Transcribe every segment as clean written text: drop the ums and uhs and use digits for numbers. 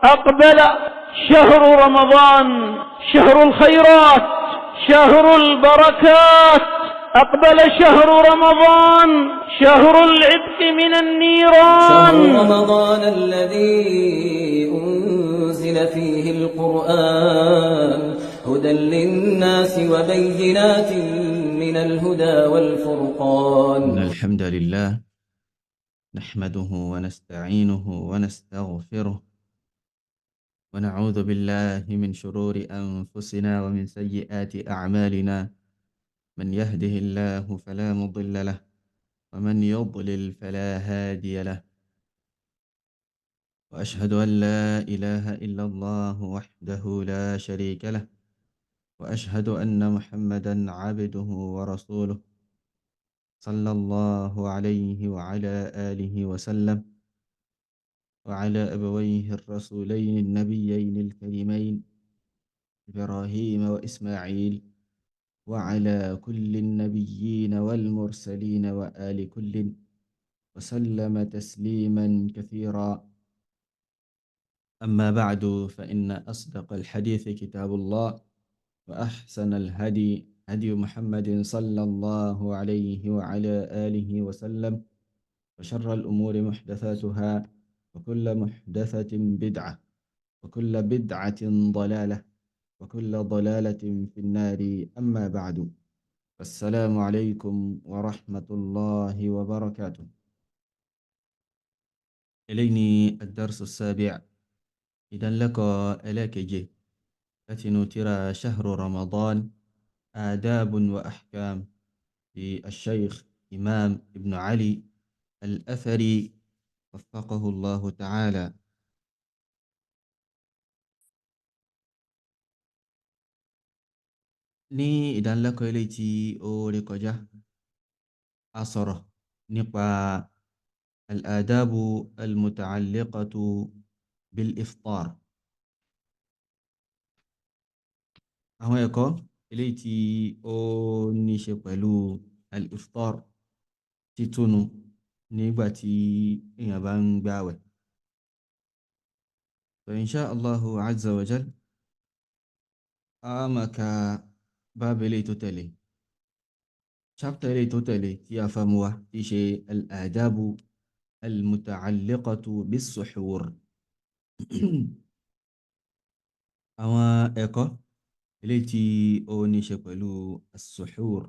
أقبل شهر رمضان، شهر الخيرات، شهر البركات. أقبل شهر رمضان، شهر العتق من النيران. شهر رمضان الذي أنزل فيه القرآن هدى للناس وبينات من الهدى والفرقان. إن الحمد لله نحمده ونستعينه ونستغفره ونعوذ بالله من شرور أنفسنا ومن سيئات أعمالنا. من يهده الله فلا مضل له ومن يضلل فلا هادي له. وأشهد أن لا إله إلا الله وحده لا شريك له، وأشهد أن محمدا عبده ورسوله صلى الله عليه وعلى آله وسلم، وعلى أبويه الرسولين النبيين الكريمين إبراهيم وإسماعيل، وعلى كل النبيين والمرسلين وآل كل، وسلم تسليما كثيرا. أما بعد، فإن أصدق الحديث كتاب الله، وأحسن الهدي هدي محمد صلى الله عليه وعلى آله وسلم، وشر الأمور محدثاتها، وكل محدثة بدعة، وكل بدعة ضلالة، وكل ضلالة في النار. أما بعد، السلام عليكم ورحمة الله وبركاته. إليني الدرس السابع. إذا لك إليك جي ترى شهر رمضان آداب وأحكام للشيخ إمام ابن علي الأثري وفقه الله تعالى. ní ìdánilẹ́kọ̀ọ́ eléyìí tí ó rí kọjá, a sọ̀rọ̀ nípa al-adabu al-muta'alliqatu bil-iftar. àwọn ẹ̀kọ́ eléyìí tí ó ní ṣe pẹ̀lú al-iftar, títúnu nígbà tí èèyàn bá ń gbààwẹ̀. so insha Allahu azza wa jal, a máa ka báàbù eléyìí tó tẹ̀lé, chapter eléyìí tó tẹ̀lé tí a fẹ́ mú wá, tí ṣe al-adabu al-muta'alliqatu bis-suhur. àwọn ẹ̀kọ́ eléyìí tí ó ní ṣe pẹ̀lú as-suhur.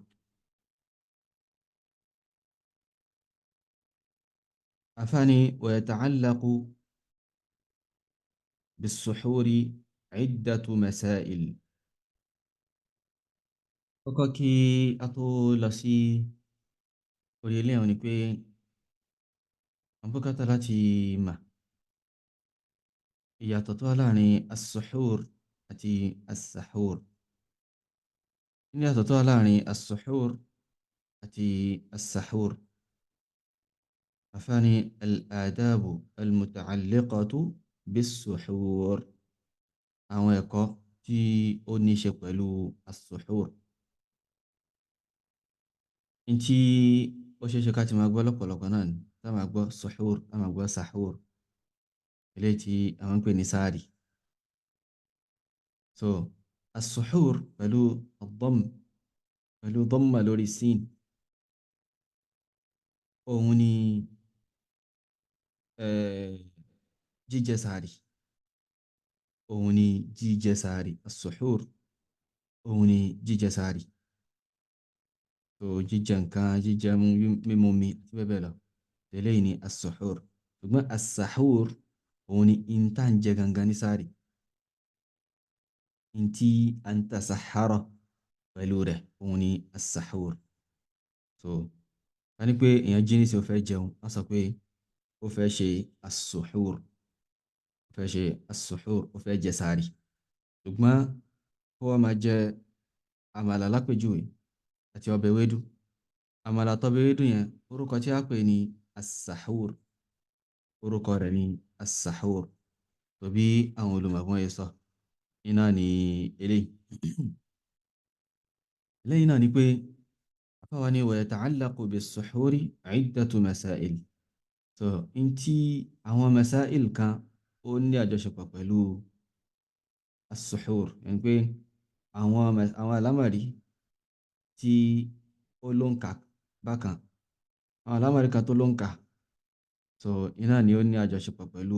afáàní wa yata'allaqu bis-suhuri iddatu masail. kọ́kọ́ kí a tó lọ sí orí ilé ẹ̀hún ni pé àbúkátà láti mà ìyàtọ̀ tó wà láàrin as-suhur àti as-sahur. ní ìyàtọ̀ tó wà láàrin as-suhur àti as-sahur. afáàní al-adabu al-muta'alliqatu bis-suhur, àwọn ẹ̀kọ́ tí ó ní ṣe pẹ̀lú as-suhur. Ntí ó ṣe é ṣe ká ti máa gbọ́ lọ́pọ̀lọpọ̀ náà ni tá máa gbọ́ suhur, tá máa gbọ́ sahur, eléyìí tí àwọn ń pè ní sáàrì. so as-suhur pẹ̀lú ad-damm, pẹ̀lú dhamma lórí sin, òun ni jíjẹ sáàrì. òun ni jíjẹ sáàrì. as-suhur òun ni jíjẹ sáàrì. so jíjẹ nǹkan, jíjẹ mímu mi àti bẹ́ẹ̀ bẹ́ẹ̀ lọ, eléyìí ni as-suhur. ṣùgbọ́n as-sahur òun ni ìntà ń jẹ gangan ní sáàrì, ìntí à ń tasahhara pẹ̀lú rẹ̀, òun ni as-sahur. so ká ní pé èèyàn jí ní sí ó fẹ́ jẹun, wọ́n sọ pé ó fẹ́ ṣe as-suhur, ó fẹ́ ṣe as-suhur, ó fẹ́ jẹ sáàrì. ṣùgbọ́n kó wá máa jẹ àmàlà lápèjúwe àti ọbẹ̀ ewédú. àmàlà tọ́bẹ̀ ewédú yẹn, orúkọ tí a pè ní as-sahur, orúkọ rẹ̀ ní as-sahur. tó bí àwọn olùmọ̀gbọ́n yẹn sọ iná ní eléyìí. lẹ́yìn náà ni pé afáwa ni wa yata'allaqu bis-suhuri iddatu masail. so ntí àwọn masail kan ó ní àjọṣepọ̀ pẹ̀lú as-suhur, ẹni pé àwọn àlámọ̀rí tí ó ló ń kà bákan, àwọn àlámọ̀rí kan tó ló ń kà, so iná ni ó ní àjọṣepọ̀ pẹ̀lú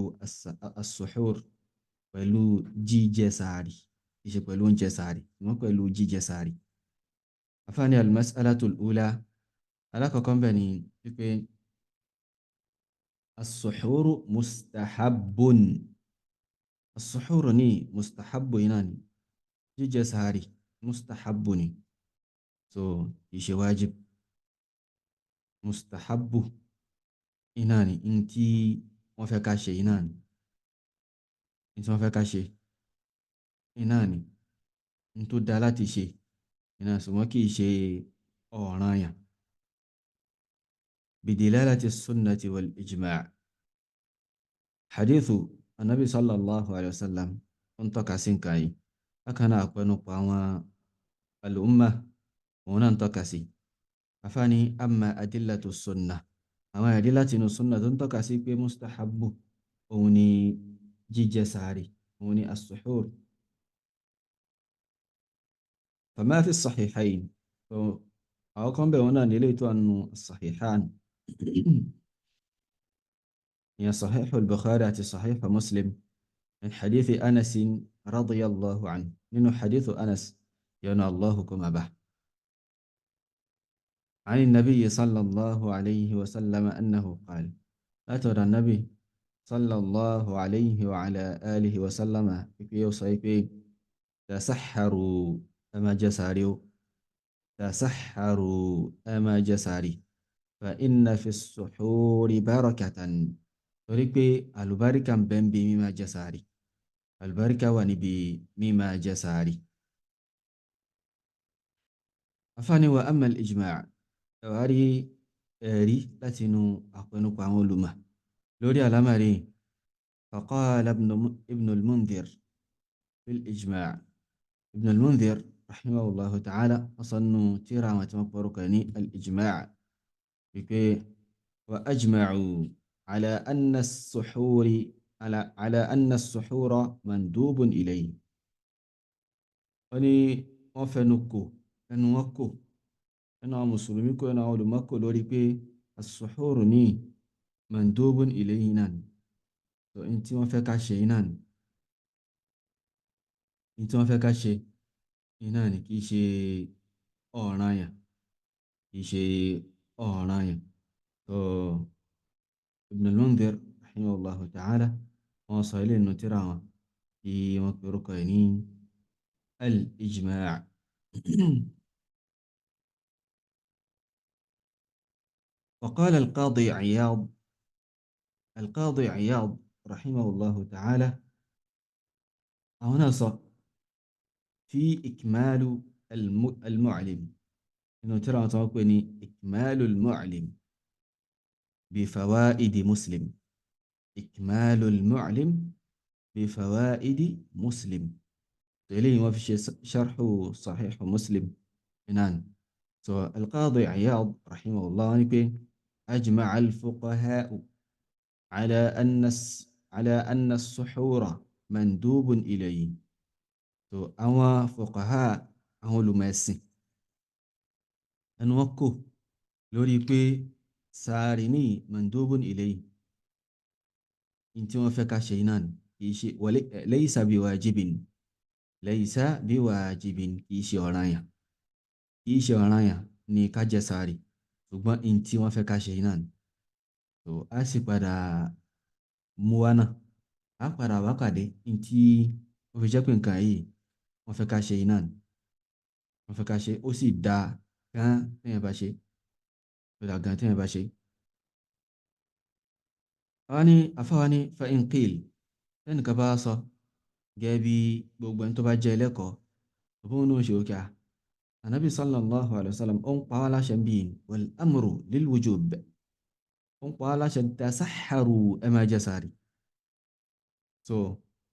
as-suhur, pẹ̀lú jíjẹ sàárì, kì í ṣe pẹ̀lú oúnjẹ sàárì, ṣùgbọ́n pẹ̀lú jíjẹ sàárì. Afáàní al-mas'alatul ula, alákọ̀ọ́kọ́ ń bẹ̀ ni wípé as-suhuru mustahabbun. As-suhuru ní mustahabbu iná ni, jíjẹ sàárì mustahabbu ni, so kì í ṣe wájib. Mustahabbu iná ni in tí wọ́n fẹ́ ká ṣe, iná ni in tí wọ́n fẹ́ ká ṣe, iná ni in tó dá láti ṣe, iná ṣùgbọ́n kì í ṣe ọ̀ranyàn. Bidilalati sunnati wal ijma', hadithu anabi sallallahu alayhi wa sallam ń tọ́ka sí nǹkan yìí, bákan náà àpẹnupọ̀ àwọn al'umma òun náà ń tọ́ka sí. Afáàní amma adillatu sunna, àwọn ẹ̀rí láti inú sunna tó ń tọ́ka sí pé mustahabbu òun ni jíjẹ sàárì, òun ni as-suhur. Fama fi as-sahihayn, so àwọn kan bẹ̀ wọn náà nílé tó ànú as-sahihan, هي صحيح البخاري صحيح مسلم من حديث أنس رضي الله عنه، من حديث أنس ينا الله كما به، عن النبي صلى الله عليه وسلم أنه قال، أترى النبي صلى الله عليه وعلى آله وسلم في صيفي تسحروا أما جساريو، تسحروا أما جساري، فإن في السحور بركة، torí pé àlùbáríkà ń bẹ ń bi mímá jẹ sàárì, àlùbáríkà wà níbi mímá jẹ sàárì. Afáàní wa amma al-ijma', ẹ̀wárí ẹ̀rí láti inú àpẹnupọ̀ àwọn olùmọ̀ lórí àlámàrí. Faqala ibn al-Mundhir fil ijma', ibn al-Mundhir rahimahullahu ta'ala ọsánú tíra àwọn tí wọ́n pọ̀rọ̀kọ̀ ní al-ijma' wípé wa ajma'u على أن السحور على أن السحور مندوب إليه، وني وفنكو أنوكو أنا مسلميكو أنا علمكو لوري بي السحور ني مندوب إليه نان، so انتي ما فيك شيء نان، انتي ما فيك شيء نان كي شيء أونايا، كي شيء أونايا. so Ibn al-Mundhir rahimahullahu ta'ala wọ́n sọ ilé inú tírà wọn tí wọ́n pe orúkọ ẹ̀ ní al-ijma'. وقال القاضي عياض، القاضي عياض رحمه الله تعالى هنا صار في إكمال المعلم، إنه ترى توقعني إكمال المعلم بفوائد مسلم، إكمال المعلم بفوائد مسلم، إليه ما في شرح صحيح مسلم إنان. القاضي عياض رحمه الله أجمع الفقهاء على أن السحور مندوب إليه. أما فقهاء أهل ماسي أنوكو لوري بي sàárì ní mandubun ilayhi, in tí wọ́n fẹ́ ká ṣe iná ni, kìí ṣe laysa biwajibin, laysa biwajibin, kìí ṣe ọ̀ranyàn, kìí ṣe ọ̀ranyàn ní ká jẹ sàárì, ṣùgbọ́n in tí wọ́n fẹ́ ká ṣe iná ni. So a sì padà mú wá náà, a padà wá pàdé in tí wọ́n fi jẹ́ pé nǹkan yìí wọ́n fẹ́ ká ṣe iná ni, wọ́n fẹ́ ká ṣe, ó sì dáa gan téèyàn bá ṣe, gan téèyàn bá ṣe. Afáwání fa in qil, ẹnìkan bá sọ gẹ́gẹ́ bí gbogbo ẹni tó bá jẹ́ ẹlẹ́kọ̀ọ́ ọ̀bọ̀n náà ṣe òkè ànábì sallallahu alayhi wa sallam ó ń pa wá láṣẹ bí wal amru lil wujub, ó ń pa wá láṣẹ tasahharu ẹ máa jẹ sàárì. So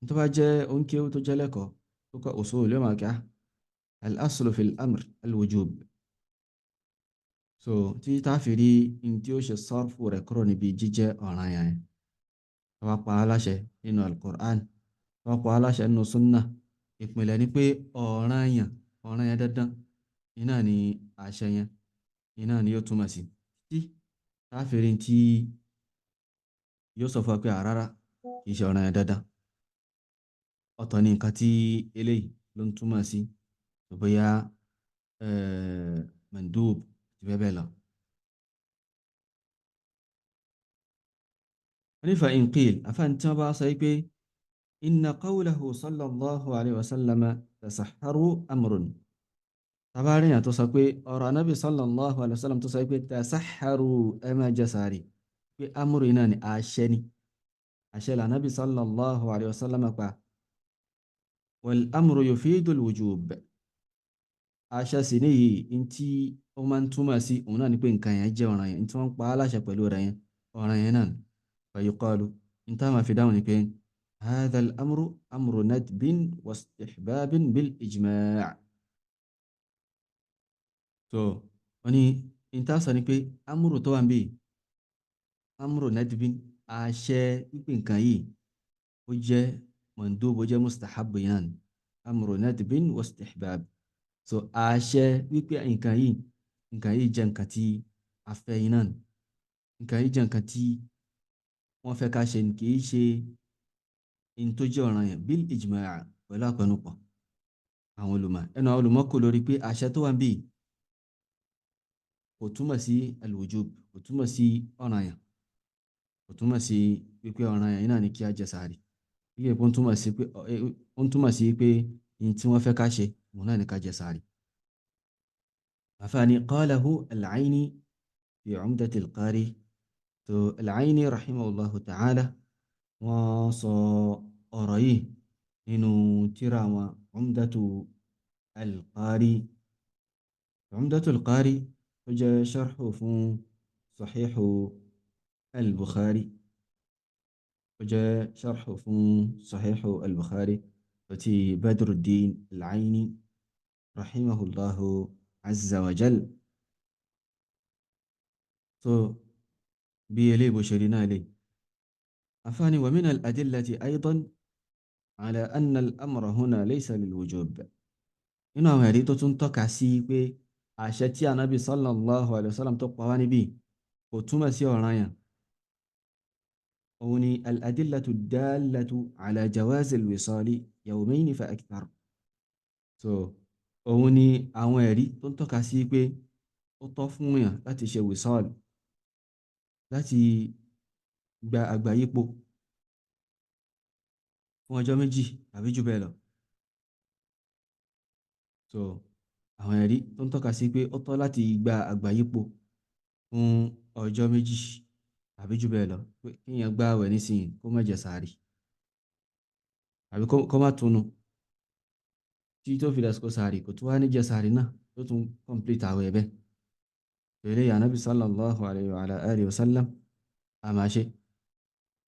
tó bá jẹ́ oúnjẹ tó jẹ́ lẹ́kọ̀ọ́ tó kọ́ usul yóò máa kí al aslu fil amr al wujub. So tí tá fi rí in tí ó ṣe sọ́rfù rẹ̀ kúrò níbi jíjẹ́ ọ̀ranyàn yẹn. tó bá pa á láṣẹ nínú al-Qur'an, tó bá pa á láṣẹ nínú sunnah, ìpìlẹ̀ ni pé ọ̀ranyàn dandan iná ni àṣẹ yẹn iná ni yóò túmọ̀ sí tí káfírin tí yóò sọ fún wa pé àrárá kì í ṣe ọ̀ranyàn dandan, ọ̀tọ̀ ni nǹkan tí eléyìí ló ń túmọ̀ sí, tó bóyá mandub ti bẹ́ẹ̀ bẹ́ẹ̀ lọ. wọ́n ní fa in qil àfáàní tí wọ́n bá sọ pé inna qawlahu sallallahu alayhi wa sallam tasahharu amrun, tabarin yà tó sọ pé ọ̀rọ̀ anábì sallallahu alayhi wa sallam tó sọ pé tasahharu ẹ máa jẹ sààrì pé amúrù iná ni àṣẹ ni, àṣẹ lànàbì sallallahu alayhi wa sallam pa. wal amru yufidul wujub, àṣẹ sì ní yìí in tí ó máa ń túmọ̀ sí òun náà ni pé nǹkan yẹn jẹ́ ọ̀ranyàn, in tí wọ́n pa á láṣẹ pẹ̀lú rẹ̀ yẹn ọ̀ranyàn náà. fa yuqalu in tá máa fi dáhùn ni pé hadha al-amru amru nadbin wa istihbabin bil ijma'. so wọ́n ní in tá sọ ni pé amúrù tó wà ń bí amúrù nadbin, àṣẹ pípé nǹkan yìí ó jẹ́ mandub, ó jẹ́ mustahab yẹn, amúrù nadbin wa istihbab. so àṣẹ wípé nǹkan yìí jẹ́ nǹkan tí a fẹ́ yín náà, nǹkan yìí jẹ́ nǹkan tí wọ́n fẹ́ ká ṣe, kì í ṣe in tó jẹ́ ọ̀ranyàn bil ijma' pẹ̀lú àpẹnupọ̀ àwọn olùmọ̀. ẹnu àwọn olùmọ̀ kò lórí pé àṣẹ tó wà ń bí kò túmọ̀ sí al-wujub, kò túmọ̀ sí ọ̀ranyàn, kò túmọ̀ sí wípé ọ̀ranyàn yìí náà ni kí a jẹ sààrì, wípé ó ń túmọ̀ sí pé in tí wọ́n fẹ́ ká ṣe òun náà ni ká jẹ sààrì. àfààní qalahu al-Ayni fi Umdatil Qari, tó al-Ayni rahimahullahu ta'ala wọ́n sọ ọ̀rọ̀ yìí nínú tírà wọn Umdatul Qari. Umdatul Qari ó jẹ́ sharhu fún Sahihu al-Bukhari, ó jẹ́ sharhu fún Sahihu al-Bukhari àti Badruddin al-Ayni rahimahullahu azza wa jal. so bí eléyìí bó ṣe rí náà lè afáàní wa min al-adillati aydan ala anna al-amra huna laysa lil-wujub, nínú àwọn ẹ̀rí tó tún tọ́ka sí pé àṣẹ tí anábì sallallahu alayhi wa sallam tó pa wá níbí kò túmọ̀ sí ọ̀ranyàn, òun ni al-adillatu dallatu ala jawazi al-wisali yawmayni fa akthar. so òun ni àwọn ẹ̀rí tó ń tọ́ka sí pé ó tọ́ fún èèyàn láti ṣe wisal, láti gba àgbáyípo fún ọjọ́ méjì àbí jù bẹ́ẹ̀ lọ. so àwọn ẹ̀rí tó ń tọ́ka sí pé ó tọ́ láti gba àgbáyípo fún ọjọ́ méjì àbí jù bẹ́ẹ̀ lọ, pé kíyàn gba àwẹ̀ nísìnyí kó má jẹ sààrì àbí kó má tunu tí tó fi dàsìkò sààrì kò tó wá ní jẹ sààrì náà tó tún complete àwẹ̀ bẹ́ẹ̀. pẹ̀lú Ànábì sallallahu alayhi wa alihi wa sallam a máa ṣe,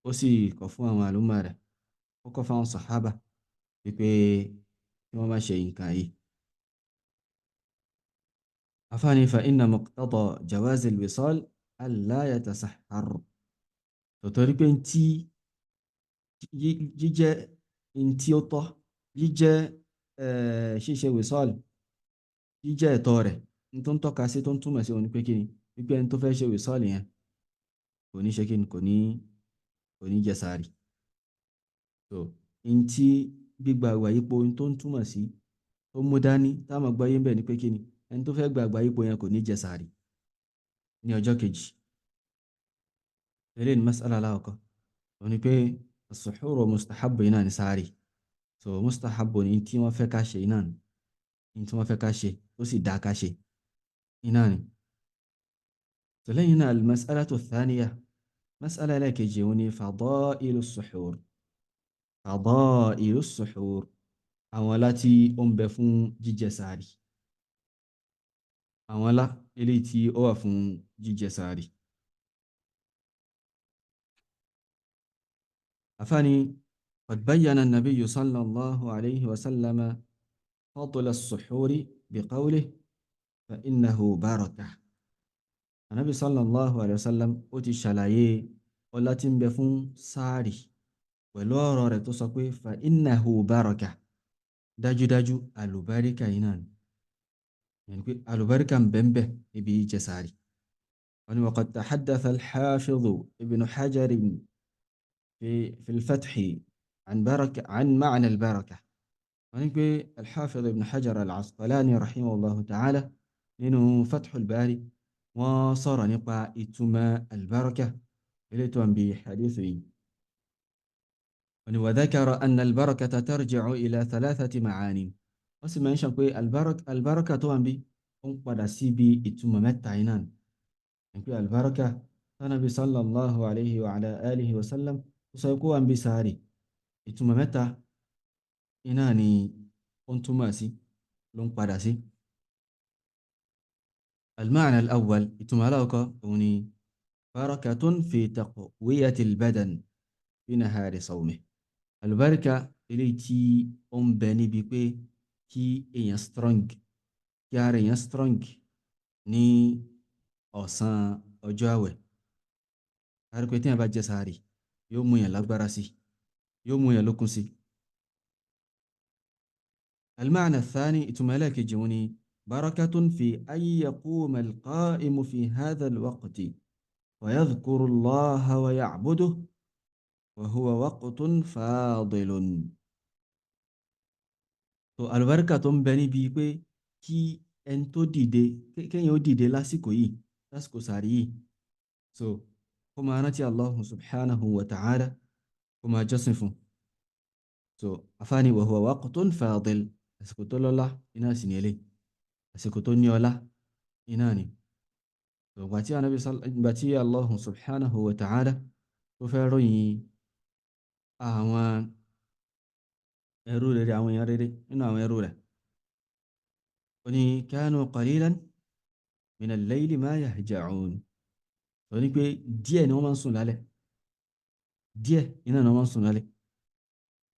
ó sì kọ̀ fún àwọn àlùmọ̀ rẹ̀, ó kọ̀ fún àwọn sàhábà wípé kí wọ́n má ṣe nǹkan yìí. afáàní fa inna muqtada jawazi al-wisal alla yatasahhar, tòtòrí pé tí jíjẹ́ tí ó tọ́, jíjẹ́ ṣíṣe wisal, jíjẹ́ ẹ̀tọ́ rẹ̀ tó ń tọ́ka sí, tó ń túmọ̀ sí òun pé kíni wípé ẹni tó fẹ́ ṣe wisal yẹn kò ní ṣe kíni, kò ní jẹ sààrì. so in tí gbígba àgbáyípo tó ń túmọ̀ sí tó mú dání táwọn gbọ́yé ń bẹ̀ ní pé kíni ẹni tó fẹ́ gba àgbáyípo yẹn kò ní jẹ sààrì ní ọjọ́ kejì. eléyìí ni mas'ala aláwọ̀kọ́, òun ni pé as-suhur mustahabbu iná ni sààrì. so mustahabbu ni tí wọ́n fẹ́ ká ṣe iná ni, tí wọ́n fẹ́ ká ṣe ó sì dá ká ṣe iná ni. so lẹ́yìn náà al-mas'alatu thaniya, mas'ala ẹlẹ́kejì òun ni fadailu as-suhur. fadailu as-suhur, àwọn ọlá tí ó ń bẹ fún jíjẹ sààrì, àwọn ọlá eléyìí tí ó wà fún jíjẹ sààrì. afáàní qad bayyana an-nabiyyu sallallahu alayhi wa sallama fadla as-suhuri biqawlihi fa innahu barakah. Ànábì sallallahu alayhi wa sallam ó ti ṣàlàyé ọlá tí ń bẹ fún sáàrì pẹ̀lú ọ̀rọ̀ rẹ̀ tó sọ pé fa innahu baraka, dájúdájú àlùbáríkà yìí náà ni, yẹn pé àlùbáríkà ń bẹ ń bẹ níbi jíjẹ sáàrì. wọ́n ní waqad tahaddatha al-hafiz ibn hajar في الفتح عن معنى البركة. wọ́n ní pé al-hafiz ibn hajar al-asqalani rahimahullahu ta'ala nínú fathul bari wọ́n sọ̀rọ̀ nípa ìtumọ̀ albaraka ilé tó ń bi hadithu yìí. wọ́n ní wa dhakara anna albarakata tarji'u ila thalathati ma'ani. wọ́n sì mention pé albaraka tó ń bi ó ń padà sí bí ìtumọ̀ mẹ́ta iná ni. pé albaraka tánàbí sallallahu alayhi wa ala alihi wa sallam ó sọ pé wọ́n bí sáàrì ìtumọ̀ mẹ́ta iná ni ó ń túmọ̀ sí ló ń padà sí. المعنى الأول إتمالاك وني بركة في تقوية البدن في نهار صومه. البركة إليتي بني بيبي كي إيان سترونج كيار إيان سترونج ني أوسان أجاوة. هاركو يتين باجة ساري يومو يلاغباراسي يومو يلوكنسي. المعنى الثاني إتمالاك جوني بركة في أن يقوم القائم في هذا الوقت ويذكر الله ويعبده وهو وقت فاضل. تو البركة بني بيبي كي انتو ديدي كي يو ديدي لاسيكو يي لاسيكو ساري. so كما نتي الله سبحانه وتعالى كما جسفو so أفاني وهو وقت فاضل لاسيكو تولو الله إناسي نيلي àsìkò tó ní ọlá iná ni. ìgbà tí Allah subhanahu wa ta'ala tó fẹ́ ròyìn àwọn ẹrú rere, àwọn èèyàn rere nínú àwọn ẹrú rẹ̀, ó ní kanu qalilan min al-layli ma yahja'un. ó ní pé díẹ̀ ni wọ́n máa ń sùn lálẹ́, díẹ̀ iná ni wọ́n máa ń sùn lálẹ́,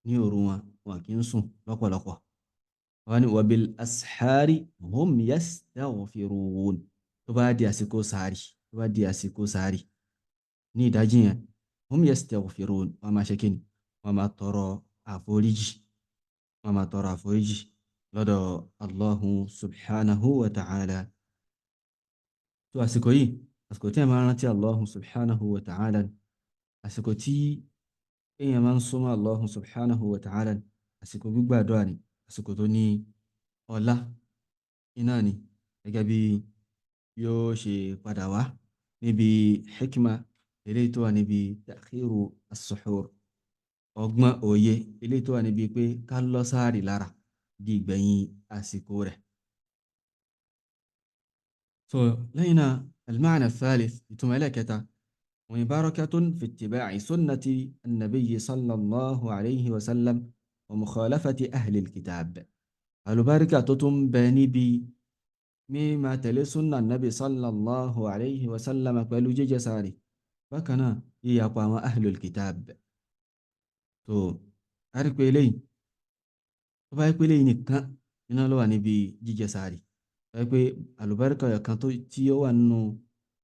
ní òru wọn kì í sùn lọ́pọ̀lọpọ̀. wani wabil ashari hum yastaghfirun. tó bá di àsìkò sàárì ní ìdájí yẹn hum yastaghfirun, wọ́n máa ṣe kíni, wọ́n máa tọrọ àforíjì lọ́dọ̀ Allahu subhanahu wa ta'ala. tó àsìkò yìí, àsìkò tí a máa rántí Allahu subhanahu wa ta'ala, àsìkò tí èèyàn máa ń súnmọ́ Allahu subhanahu wa ta'ala, àsìkò gbígbàdúrà ni, àsìkò tó ní ọlá iná ni, gẹ́gẹ́ bí yóò ṣe padà wá níbi hikma eléyìí tó wà níbi ta'khiru as-suhur, ọgbọ́n òye eléyìí tó wà níbi pé ká lọ sáàrì lára di ìgbẹ̀yìn àsìkò rẹ̀. so lẹ́yìn náà al-ma'na al-thalith, ìtumọ̀ ẹlẹ́kẹta, wọ́n ní barakatun fi ittiba'i sunnati an-nabiyyi sallallahu alayhi wa sallam wa mukhalafati ahli al-kitab. àlùbáríkà tó tún bẹ níbi mímá tẹ̀lé súnnà nabi sallallahu alayhi wa sallam pẹ̀lú jíjẹ sààrì, bákan náà yíyapa àwọn ahli al-kitab. tó a rí pé eléyìí, tó bá yẹ pé eléyìí nìkan iná ló wà níbi jíjẹ sààrì, tó yẹ pé àlùbáríkà kan tí ó wà nínú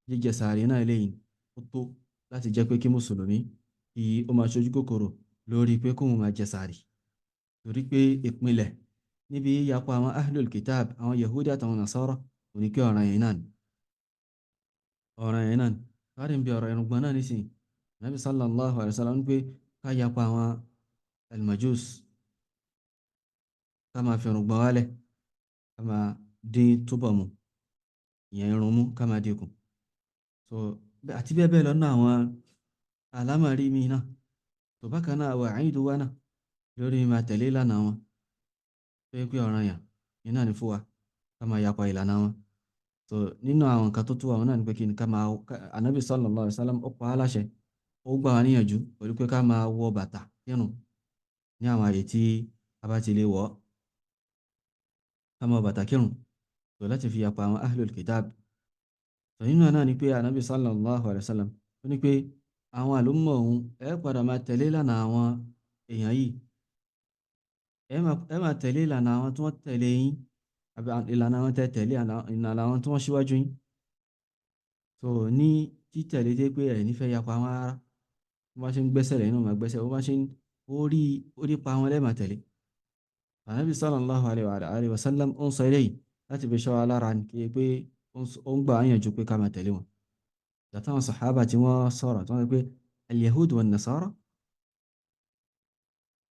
jíjẹ sààrì náà eléyìí ó tó láti jẹ́ pé kí mùsùlùmí kí ó máa ṣojú kòkòrò lórí pé kóun máa jẹ sààrì. torí pé ìpínlẹ̀ níbi yíyapa àwọn ahlul kitab, àwọn yahudi àtàwọn nasara, kò ní kí ọ̀ràn yẹn náà kárí ń bí ọ̀rọ̀ ẹ̀rùngbọ̀n náà nísìnyí. nabi sallallahu alayhi wa sallam ń pé ká yapa àwọn almajus, ká máa fi ẹ̀rùngbọ̀n wálẹ̀, ká máa dín túbọ̀ mu, ìyẹn irun mú ká máa dínkù. so àti bẹ́ẹ̀ bẹ́ẹ̀ lọ́nà àwọn alámàrí mi náà. tó bákan náà wà áìdú wá náà lórí máa tẹ̀lé ìlànà wọn, tó yẹ pé ọ̀ràn yàn iná ní fún wa ká máa yapa ìlànà wọn. so nínú àwọn nǹkan tó tó àwọn náà ní pé kí ni ká máa, Ànábì sallallahu alaihi wasallam ó pa á láṣẹ, ó gbà wá níyànjú pẹ̀lú pé ká máa wọ bàtà kírun ní àwọn àyè tí a bá ti lè wọ̀, ká máa wọ bàtà kírun tó láti fi yapa àwọn ahlul kitab. so nínú náà ni pé Ànábì sallallahu alaihi wasallam ó ní pé àwọn àlùmọ̀ òun padà máa tẹ̀lé ìlànà àwọn èèyàn yìí, máa tẹ̀lé ìlànà àwọn tí wọ́n tẹ̀lé yín, àbí ìlànà àwọn tẹ̀lé ìlànà àwọn tí wọ́n ṣíwájú yín. so ní títẹ̀lé dé pé ẹ̀ nífẹ̀ẹ́ yapa wọn rárá, bá ṣe ń gbẹ́sẹ̀ lẹ́yìn náà máa gbẹ́sẹ̀, bó bá ṣe ń orí pa wọn lẹ́ẹ̀ma tẹ̀lé. Ànábì sallallahu alaihi wa sallam ó ń sọ eléyìí láti fi ṣọ́ wa lára ní kí pé ó ń gbà á yànjú pé ká máa tẹ̀lé wọn. Látàwọn sàhábà tí wọ́n sọ̀rọ̀ tí wọ́n sọ pé al-yahud wa nasara,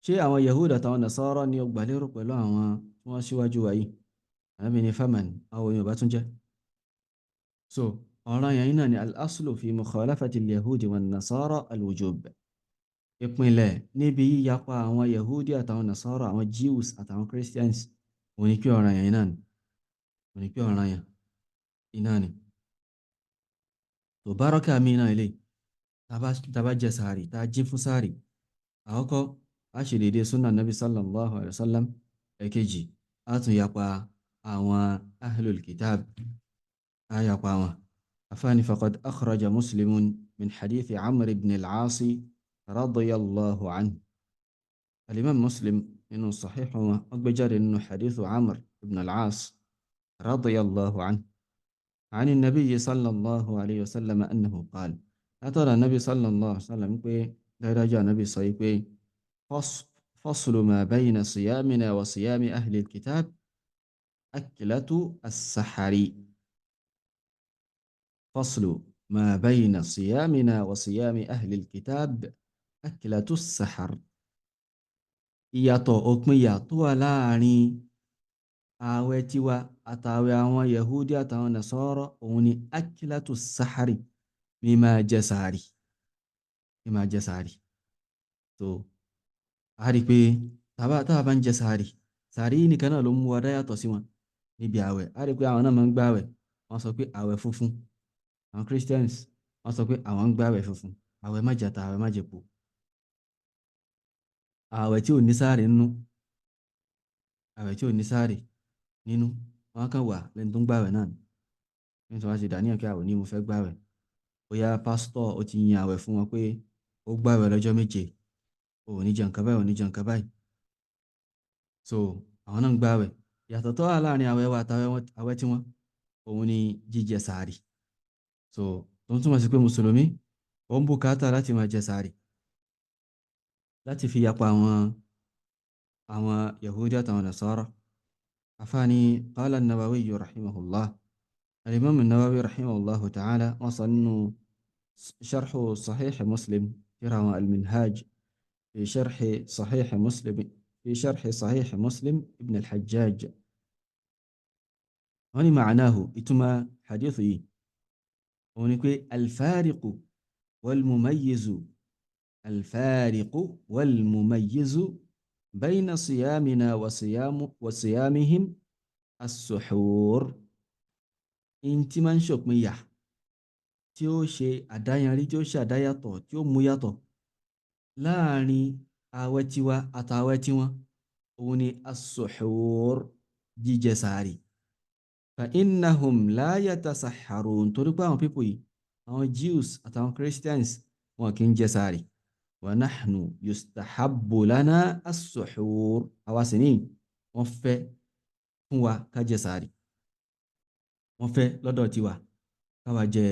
ṣé àwọn yahud àtàwọn nasara ni ó gbà lérò pẹ̀lú àwọn tí wọ́n síwájú wa yìí? Ànábì ní faman, àwọn èèyàn bá tún jẹ́. So ọ̀ràn yẹn náà ni al-aslu fi mukhalafati al-yahudi wa nasara al-wujub. Ìpìnlẹ̀ níbi yíyapa àwọn yahudi àtàwọn nasara, àwọn jews àtàwọn christians, òní pé ọ̀ràn yẹn náà ni, òní pé ọ̀ràn yẹn iná ni. So bárọ́kà mi náà ilé tàbá jẹ sàárì, tá jí fún sàárì, àkọ́kọ́ a ṣe dédé súnà nabi sallallahu alaihi wasallam. Èkejì, a tún yapa àwọn ahlul kitab, a yapa wọn. afáàní faqad akhraja muslimun min hadithi amr ibn al-aasi radiyallahu anhu. al-imam muslim nínú sahih wọn gbé jáde nínú hadithu amr ibn al-aas radiyallahu anhu عن النبي صلى الله عليه وسلم أنه قال: أترى النبي صلى الله عليه وسلم لا رجع النبي صيب فصل ما بين صيامنا وصيام أهل الكتاب أكلة السحر. فصل ما بين صيامنا وصيام أهل الكتاب أكلة السحر. ìyàtọ̀ òpin ìyàtọ̀ wà láàrin ààwẹ̀ tiwa àtàwẹ̀ àwọn yahudi àtàwọn nasara òun ni akilatu sahari, mímá jẹ sàárì, mímá jẹ sàárì. So a rí pé tábà bá ń jẹ sàárì nìkan náà ló mú wa dá yàtọ̀ sí wọn níbi ààwẹ̀. A rí pé àwọn náà máa ń gbààwẹ̀, wọ́n sọ pé ààwẹ̀ funfun. Àwọn christians wọ́n sọ pé àwọn ń gbààwẹ̀ funfun, ààwẹ̀ má jata, ààwẹ̀ má jẹpo, ààwẹ̀ tí ò ní sàárì nínú, ààwẹ̀ tí ò ní sàárì nínú, wọn kàn wà lẹ́ni tó ń gbààwẹ̀ náà nítorí wọn ti dàníyàn kí àwẹ̀ ní mo fẹ́ gbààwẹ̀. Bóyá pásítọ̀ ó ti yan àwẹ̀ fún wọn pé ó gbààwẹ̀ lọ́jọ́ méje, ò ní jẹ nǹkan báyìí, ò ní jẹ nǹkan báyìí. So àwọn náà ń gbààwẹ̀. Ìyàtọ̀ tó wà láàrin àwẹ̀ wa àtàwẹ̀ àwẹ̀ tí wọn òun ni jíjẹ sàárì. So tó ń túmọ̀ sí pé mùsùlùmí ó ń bùkátà láti máa jẹ sàárì láti fi yapa àwọn yahudi àtàwọn nasara. عفاني قال النووي رحمه الله، الإمام النووي رحمه الله تعالى وصل شرح صحيح مسلم، يرى المنهاج في شرح صحيح مسلم ابن الحجاج. هنا معناه إتما حديثي ونقول الفارق والمميز بين صيامنا وصيامهم السحور. Inti máa ń ṣòpin yà tí ó ṣe àdáyanrí, tí ó ṣe àdáyàtọ̀, tí ó mú yàtọ̀ láàrin ààwẹ̀ tiwa àtààwẹ̀ tiwọn òun ni as-suhur, jíjẹ sàárì. fa innahum la yatasahharun, torí pé àwọn pípò yìí, àwọn Jews àtàwọn Christians, wọn kì í jẹ sàárì. wa nahnu yustahabbu lana as-suhur, àwa sì ní wọ́n fẹ́ fún wa ká jẹ sàárì, wọ́n fẹ́ lọ́dọ̀ tiwa ká wá jẹ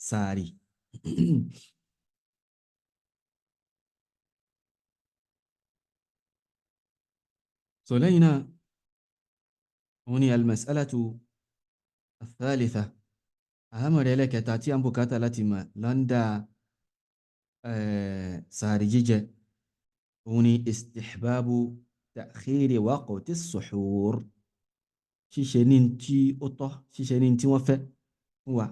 sàárì. So lẹ́yìn náà òun ni al-mas'alatu ath-thalitha, àhámọ̀rẹ́ ẹlẹ́kẹta tí a ń bùkátà láti mọ̀ lọ́ndà sàárì jíjẹ òun ni istihbabu ta'khiri waqti as-suhur. ṣíṣe ní tí ó tọ́, ṣíṣe ní tí wọ́n fẹ́ fún wa,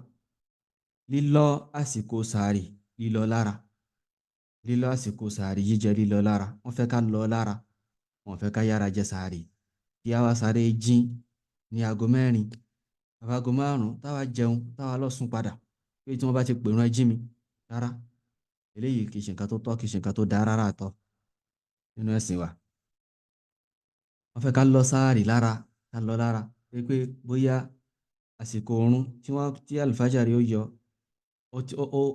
lílọ àsìkò sàárì lílọ lára, lílọ àsìkò sàárì jíjẹ lílọ lára. wọ́n fẹ́ ká lọ lára, wọ́n fẹ́ ká yára jẹ sàárì, kí a wá sáré jín ní aago 4 àbágo 5 táwa jẹun táwa lọ sùn padà pé tí wọ́n bá ti pèrún ẹ jí mi. Rárá, eléyìí kì í ṣe nǹkan tó tọ́, kì í ṣe nǹkan tó dáa rárá tọ́ nínú ẹ̀sìn wa. wọ́n fẹ́ ká lọ sàárì lára, ká lọ lára pé bóyá àsìkò oorun tí alfajari ó yọ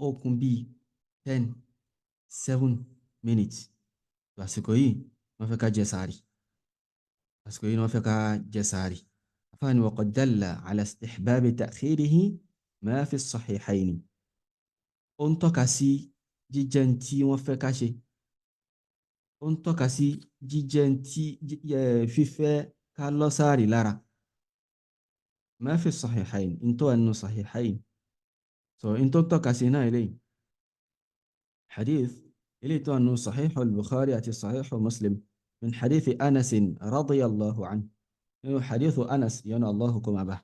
ó kún bíi 7 minutes. àsìkò yìí wọ́n fẹ́ ká jẹ sàárì, àsìkò yìí wọ́n fẹ́ ká jẹ sàárì. afáàní wa qad dalla ala istihbabi ta'khirihi ma fi as-sahihayn. ó ń tọ́ka sí jíjẹ́ tí wọ́n fẹ́ ká ṣe, ó ń tọ́ka sí jíjẹ́ tí fífẹ́ ká lọ sáàrì lára. Ma fi sahihayn in tó wà nínú sahihayn, so in tó tọ́ka sí náà eléyìí hadith eléyìí tó wà nínú sahihu al-Bukhari àti sahihu Muslim min hadithi Anas radiyallahu anhu, nínú hadithu Anas yana Allahu kuma ba,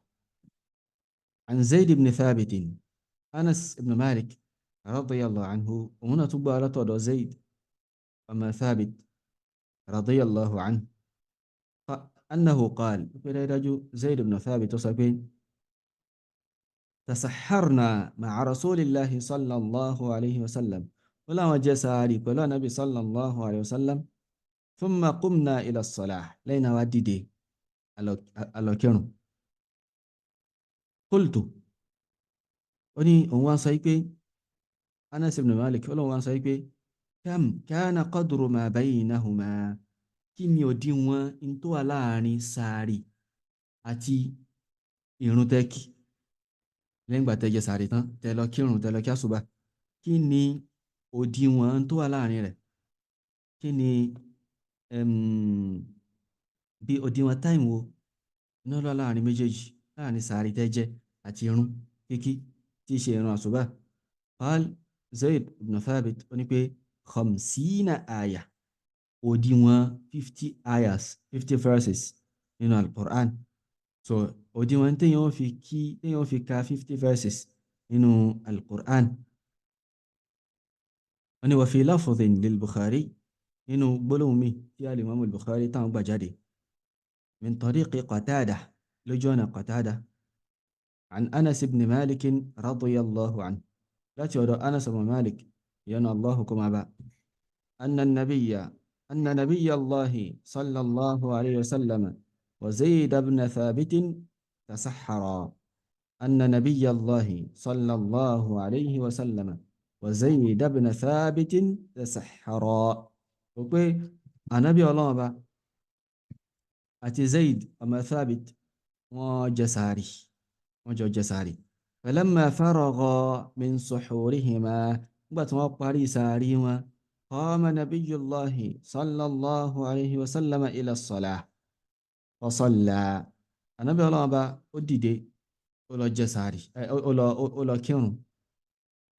an Zayd ibn Thabit, Anas ibn Malik radiyallahu anhu òun náà tún gbà látọ̀dọ̀ Zayd ọmọ Thabit radiyallahu anhu أنه قال زيد بن ثابت وصبين تسحرنا مع رسول الله صلى الله عليه وسلم ولا وجساري ولا نبي صلى الله عليه وسلم ثم قمنا إلى الصلاة لين وديدي ألو كيرو قلت أني أنوان سيكي أنس بن مالك أنوان سيكي كم كان قدر ما بينهما، kí ni òdiwọ̀n in tó wà láàrin sàárì àti ìrun tẹ́kì lẹ́yìn ìgbà tẹ́jẹ sàárì tán tẹ́lọ kírun tẹ́lọ kí àsùbá, kí ni òdiwọ̀n tó wà láàrin rẹ̀, kí ni bí òdiwọ̀n táìmù wo iná lọ láàrin méjèèjì, láàrin sàárì tẹ́jẹ àti ìrun kíkí tí í ṣe ìrun àsùbá. qal Zayd ibn Thabit ó ní pé khamsina aya, òdiwọ̀n 50 ayas 50 verses nínú al-Qur'an. So òdiwọ̀n téèyàn fi ka 50 verses nínú al-Qur'an. wọ́n ní wa fi lafdhin lil Bukhari, nínú gbólóhùn mi tí al-Imam al-Bukhari táwọn gbà jáde, min tariqi Qatada, lójú ọ̀nà Qatada, an Anas ibn Malik radiyallahu anhu, láti ọ̀dọ̀ Anas ibn Malik yana Allahu kuma ba, أن نبي الله صلى الله عليه وسلم وزيد بن ثابت تسحرا، أن نبي الله صلى الله عليه وسلم وزيد بن ثابت تسحرا، وكوي النبي الله با أتي زيد وما ثابت وجساري فلما فرغ من سحورهما بطوا قريسارهما قام نبي الله صلى الله عليه وسلم إلى الصلاة فصلى. النبي الله با أديدي أولا جساري أولا كيون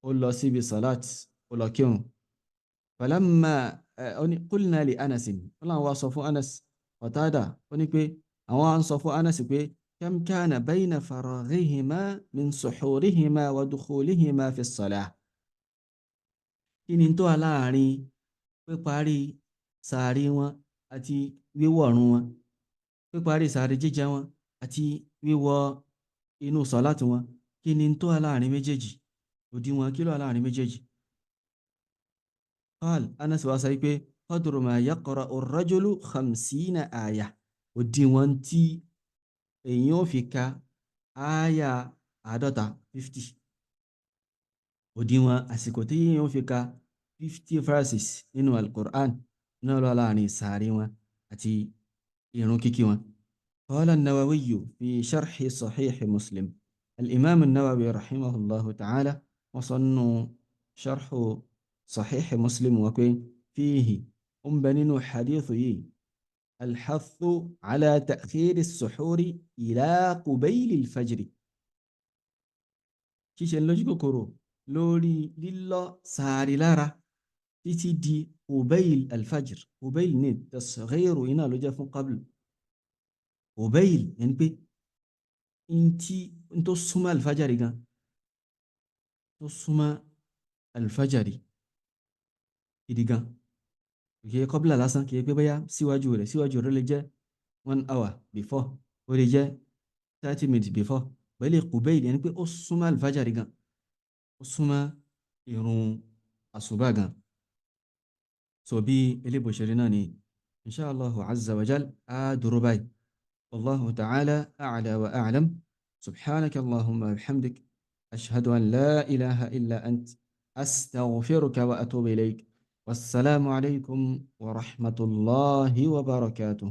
أولا سيبي صلاة أولا كيون. فلما قلنا لأنس، الله وصفوا أنس وتادا ونكبي أوان صفوا أنس بي كم كان بين فراغهما من سحورهما ودخولهما في الصلاة، kí ni tó wà láàrin píparí sàárì wọn àti wíwọ̀ ọ̀run wọn, píparí sàárì jíjẹ wọn àti wíwọ̀ inú sọ̀láàtì wọn, kí ni tó wà láàrin méjèèjì, òdiwọ̀n kí ló wà láàrin méjèèjì. qal Anas wa sọ pé qadru ma yaqra'u ar-rajulu 50 aya, òdiwọ̀n tí èyàn ò fi ka áyà 50, òdiwọ̀n àsìkò tí yíò fi ka 50 verses nínú al-Qur'an náà lọ láàrin sàárì wọn àti ìrun kíkí wọn. qala an-Nawawi fi sharhi sahih Muslim, al-Imam an-Nawawi rahimahullahu ta'ala wọ́n sọ nínú sharhu sahih Muslim wọ́n pé fihi ń bẹ nínú hadithu yìí al-hathu ala ta'khir as-suhuri ila qubayl al-fajr, ṣíṣe lójú kòkòrò lórí lílọ sàárì lára títí di qubayl al-fajr. Qubayl ní tasghiru iná ló jẹ́ fún qabl, qubayl ẹni pé in tó súnmọ́ al-fajr gan, tó súnmọ́ al-fajr ìdí gan, kìí qabla lásán, kìí pé báyá síwájú rẹ̀ lè jẹ́ 1 hour before, ó lè jẹ́ 30 minutes before, pẹ̀lú qubayl ẹni pé ó súnmọ́ al-fajr gan, ó súnmọ́ ìrun àsùbá gan. So bí elébòṣèré náà ni inṣáàlláhu azza wa jal á dúró báyìí. wallahu ta'ala a'la wa a'lam. subhanaka allahumma wa bihamdik ashhadu an la ilaha illa ant astaghfiruka wa atubu ilayk. wassalamu alaykum wa rahmatullahi wa barakatuh.